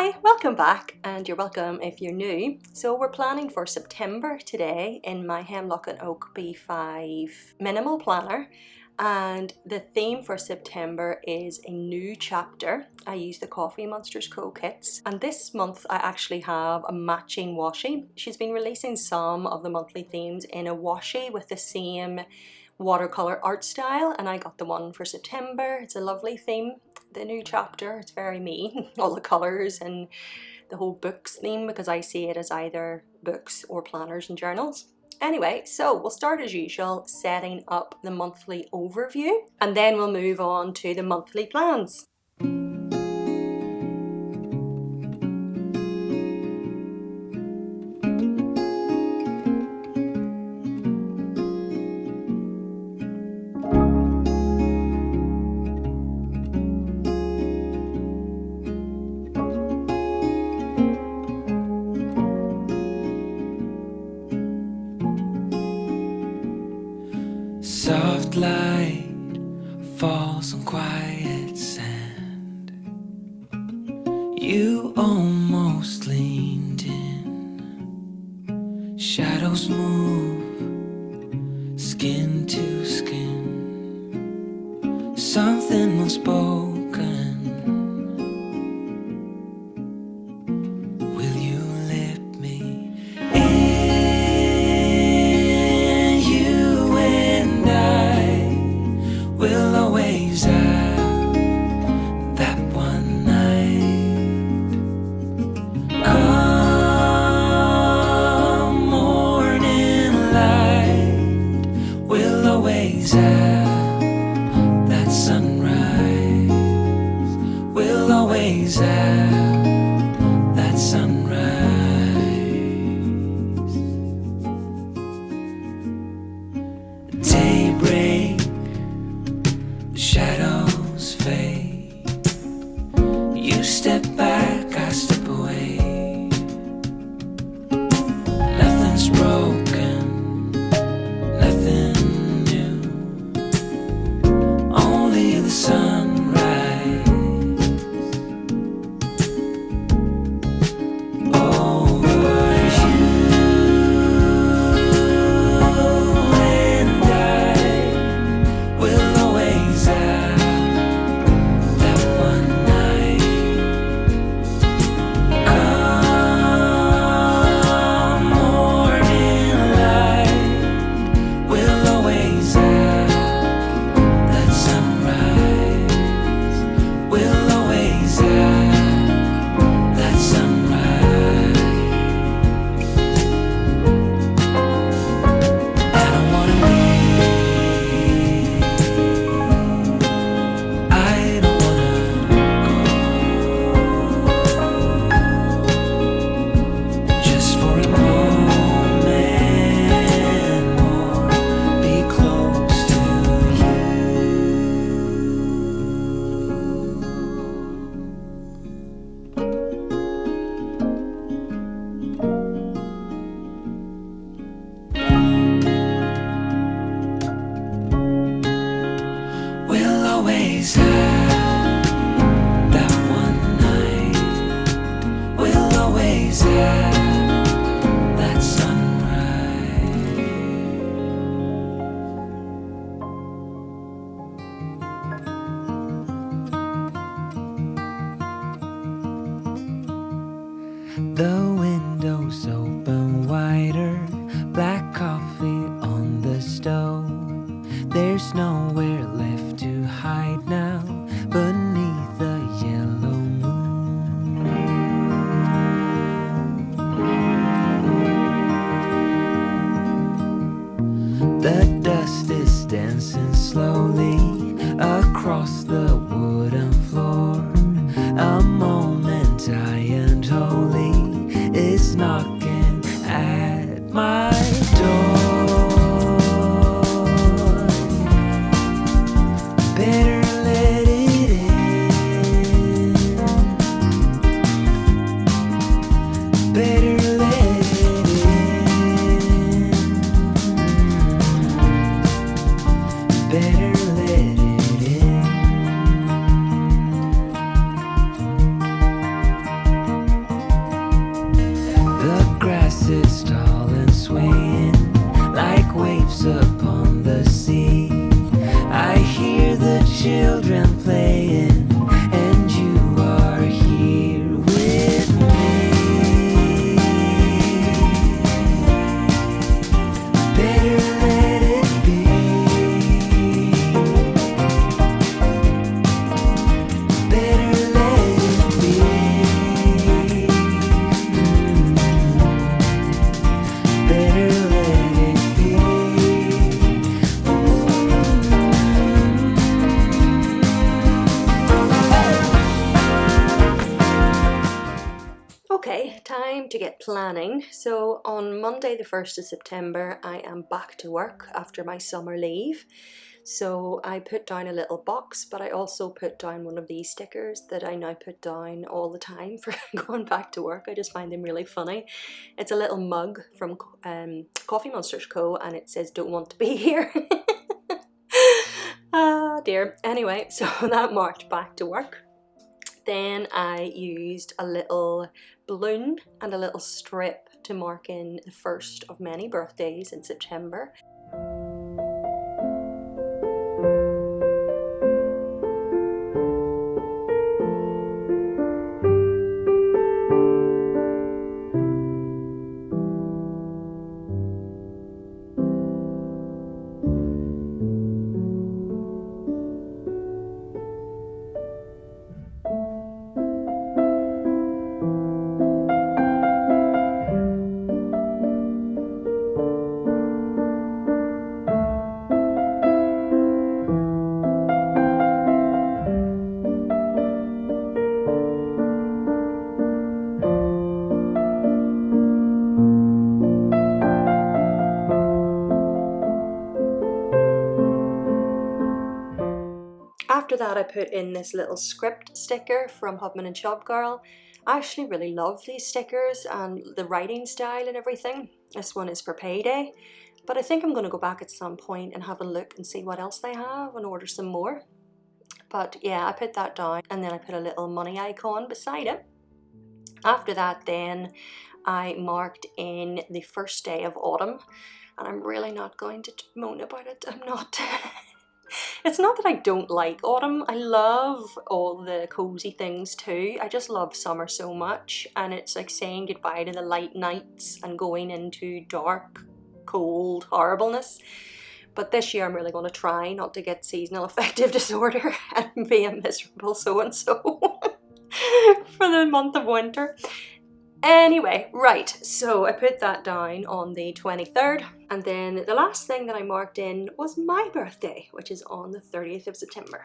Hi, welcome back, and you're welcome if you're new. So we're planning for September today in my Hemlock Oak B5 minimal planner, and the theme for September is a new chapter. I use the Coffee Monsterz Co kits, and this month I actually have a matching washi. She's been releasing some of the monthly themes in a washi with the same watercolor art style, and I got the one for September. It's a lovely theme. The new chapter, it's very me, all the colors and the whole books theme, because I see it as either books or planners and journals. Anyway, so we'll start as usual setting up the monthly overview, and then we'll move on to the monthly plans. Soft light falls on quiet sand. You almost leaned in. Shadows move, skin to skin. Something unspoken. Will you let me in? We'll always have that one night. Come morning light, we'll always have that sunrise. We'll always have that sunrise. Daybreak, shadows fade. You step back, I step away. Nothing's broken, nothing new. Only the sunrise. Over you and I will always have that one night. Come morning light, we'll always have that sunrise. We'll always have that sunrise. I don't wanna leave. I don't wanna go. Just for a moment more, be close to you. We'll always have that one night. We'll always have that sunrise. The windows open wider, black coffee on the stove. There's nowhere left to hide now beneath the yellow moon. The dust is dancing slowly across the wooden floor. A moment high and holy exist, tall and swaying like waves upon the sea. I hear the children playing, and you are here with me. Better let it be. Better let it be. Better let it be. Okay, time to get planning. So on Monday the 1st of September I am back to work after my summer leave. So I put down a little box, but I also put down one of these stickers that I now put down all the time for going back to work. I just find them really funny. It's a little mug from Coffee Monsterz Co, and it says "Don't want to be here." Ah dear. Anyway, so that marked back to work. Then I used a little balloon and a little strip to mark in the first of many birthdays in September. After that I put in this little script sticker from Hubman and Chubgirl. I actually really love these stickers and the writing style and everything. This one is for payday, but I think I'm going to go back at some point and have a look and see what else they have and order some more. But yeah, I put that down, and then I put a little money icon beside it. After that then I marked in the first day of autumn, and I'm really not going to moan about it. I'm not. It's not that I don't like autumn. I love all the cozy things too. I just love summer so much, and it's like saying goodbye to the light nights and going into dark, cold horribleness. But this year I'm really going to try not to get seasonal affective disorder and be a miserable so-and-so for the month of winter. Anyway, right, so I put that down on the 23rd, and then the last thing that I marked in was my birthday, which is on the 30th of September.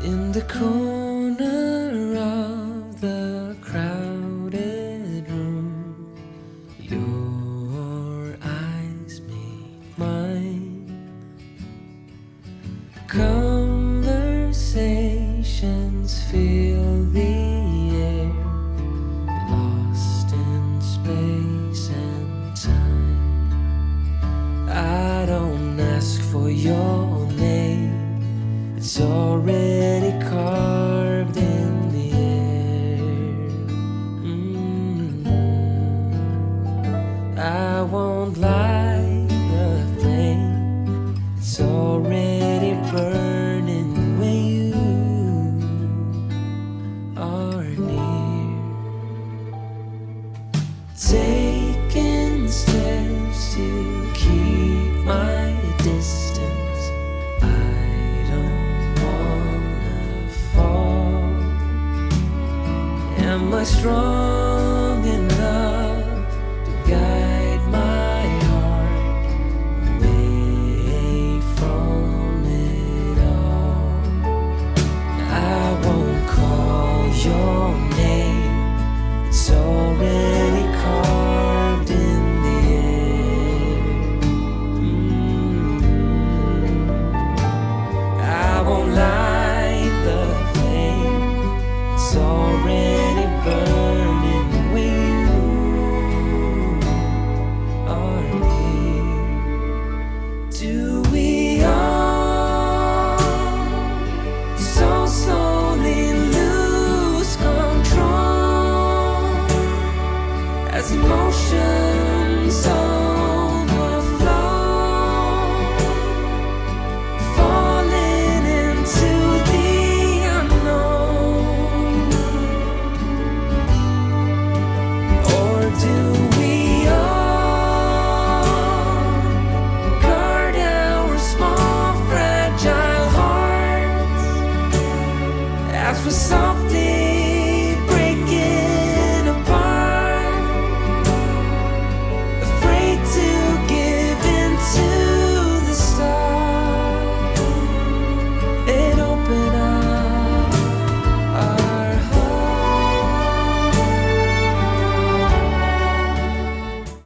In the corner of the crowded room, your eyes meet mine. Conversations fill the air, lost in space and time. I don't ask for your name, it's already carved in the air. I won't light a flame, it's already burning when you are near. Taking steps to keep my distance, I don't wanna fall. Am I strong